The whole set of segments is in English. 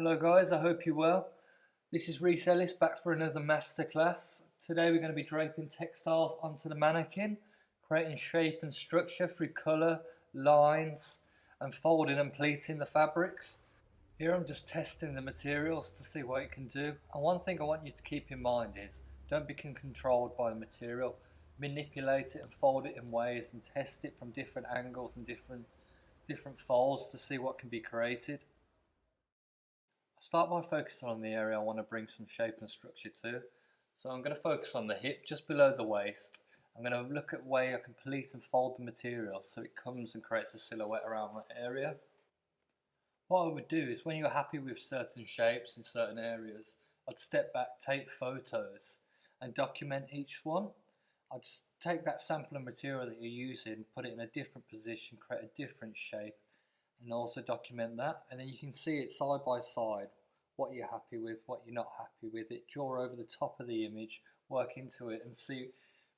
Hello guys, I hope you're well. This is Reese Ellis back for another masterclass. Today we're going to be draping textiles onto the mannequin, creating shape and structure through colour, lines and folding and pleating the fabrics. Here I'm just testing the materials to see what it can do. And one thing I want you to keep in mind is don't become controlled by the material. Manipulate it and fold it in ways and test it from different angles and different folds to see what can be created. I start by focusing on the area I want to bring some shape and structure to. So I'm going to focus on the hip just below the waist. I'm going to look at where I can pleat and fold the material so it comes and creates a silhouette around that area. What I would do is when you're happy with certain shapes in certain areas, I'd step back, take photos and document each one. I'd just take that sample of material that you're using, put it in a different position, create a different shape, and also document that, and then you can see it side by side, what you're happy with, what you're not happy with it, draw over the top of the image, work into it and see,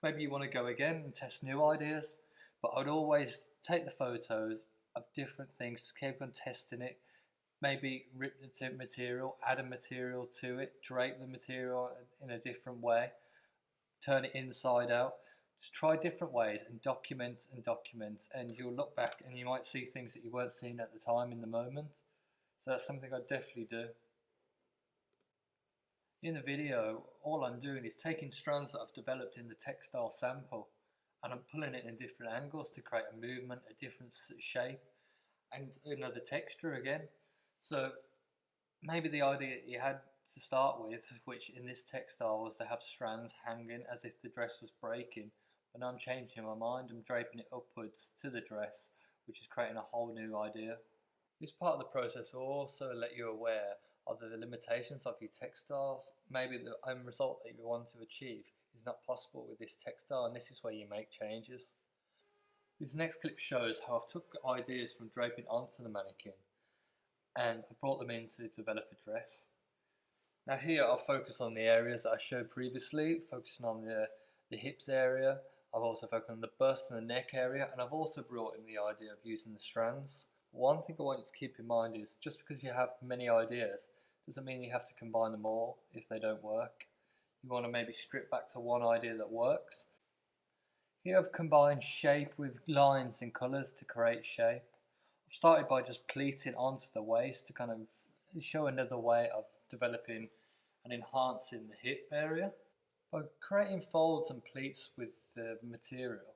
maybe you want to go again and test new ideas, but I'd always take the photos of different things, keep on testing it, maybe rip the material, add a material to it, drape the material in a different way, turn it inside out. Just try different ways and document, and you'll look back and you might see things that you weren't seeing at the time in the moment. So that's something I'd definitely do. In the video, all I'm doing is taking strands that I've developed in the textile sample and I'm pulling it in different angles to create a movement, a different shape and another texture again. So maybe the idea you had to start with, which in this textile was to have strands hanging as if the dress was breaking, but now I'm changing my mind, I'm draping it upwards to the dress, which is creating a whole new idea. This part of the process will also let you aware of the limitations of your textiles. Maybe the end result that you want to achieve is not possible with this textile, and this is where you make changes. This next clip shows how I've took ideas from draping onto the mannequin and I brought them in to develop a dress. Now here I'll focus on the areas that I showed previously, focusing on the hips area. I've also focused on the bust and the neck area, and I've also brought in the idea of using the strands. One thing I want you to keep in mind is just because you have many ideas doesn't mean you have to combine them all if they don't work. You want to maybe strip back to one idea that works. Here I've combined shape with lines and colours to create shape. I've started by just pleating onto the waist to kind of show another way of developing and enhancing the hip area. By creating folds and pleats with the material,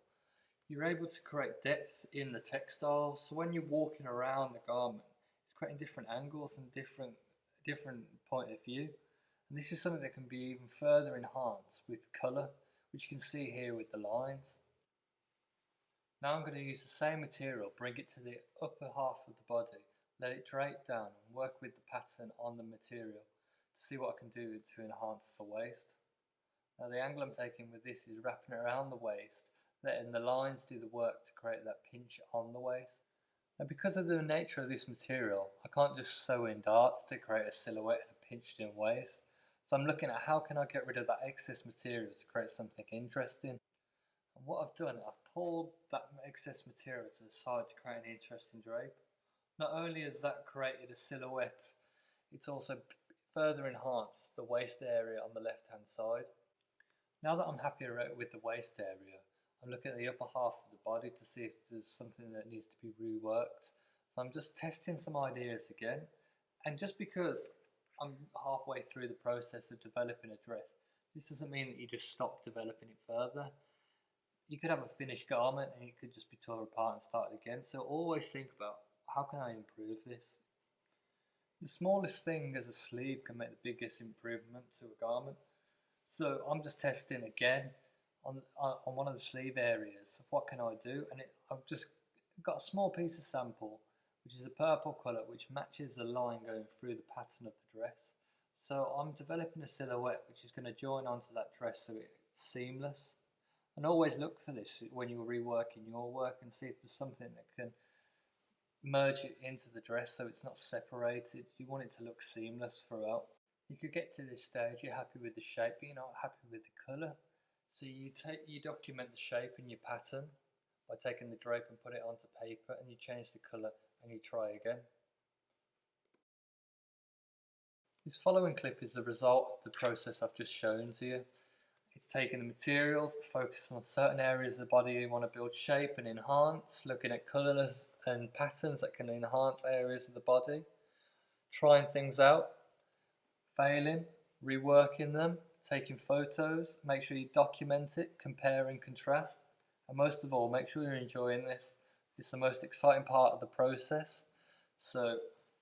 you're able to create depth in the textile, so when you're walking around the garment, it's creating different angles and different point of view. And this is something that can be even further enhanced with colour, which you can see here with the lines. Now I'm going to use the same material, bring it to the upper half of the body, let it drape down and work with the pattern on the material to see what I can do to enhance the waist. Now the angle I'm taking with this is wrapping it around the waist, letting the lines do the work to create that pinch on the waist. Now because of the nature of this material, I can't just sew in darts to create a silhouette and a pinched in waist. So I'm looking at how can I get rid of that excess material to create something interesting. And what I've done, I've pulled that excess material to the side to create an interesting drape. Not only has that created a silhouette, it's also further enhanced the waist area on the left hand side. Now that I'm happy with the waist area, I'm looking at the upper half of the body to see if there's something that needs to be reworked. So I'm just testing some ideas again, and just because I'm halfway through the process of developing a dress, this doesn't mean that you just stop developing it further. You could have a finished garment and it could just be torn apart and started again, so always think about how can I improve this? The smallest thing as a sleeve can make the biggest improvement to a garment. So I'm just testing again on one of the sleeve areas. What can I do? And I've just got a small piece of sample, which is a purple colour, which matches the line going through the pattern of the dress. So I'm developing a silhouette which is going to join onto that dress so it's seamless. And always look for this when you're reworking your work and see if there's something that can merge it into the dress so it's not separated. You want it to look seamless throughout. You could get to this stage, you're happy with the shape, but you're not happy with the colour. So you document the shape and your pattern by taking the drape and put it onto paper, and you change the colour and you try again. This following clip is the result of the process I've just shown to you. It's taking the materials, focusing on certain areas of the body you want to build shape and enhance, looking at colours and patterns that can enhance areas of the body, trying things out, failing, reworking them, taking photos, make sure you document it, compare and contrast, and most of all, make sure you're enjoying this. It's the most exciting part of the process, so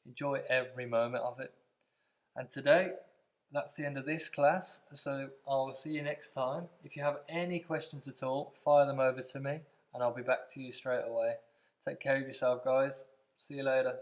enjoy every moment of it. And today, that's the end of this class, so I'll see you next time. If you have any questions at all, fire them over to me, and I'll be back to you straight away. Take care of yourself, guys. See you later.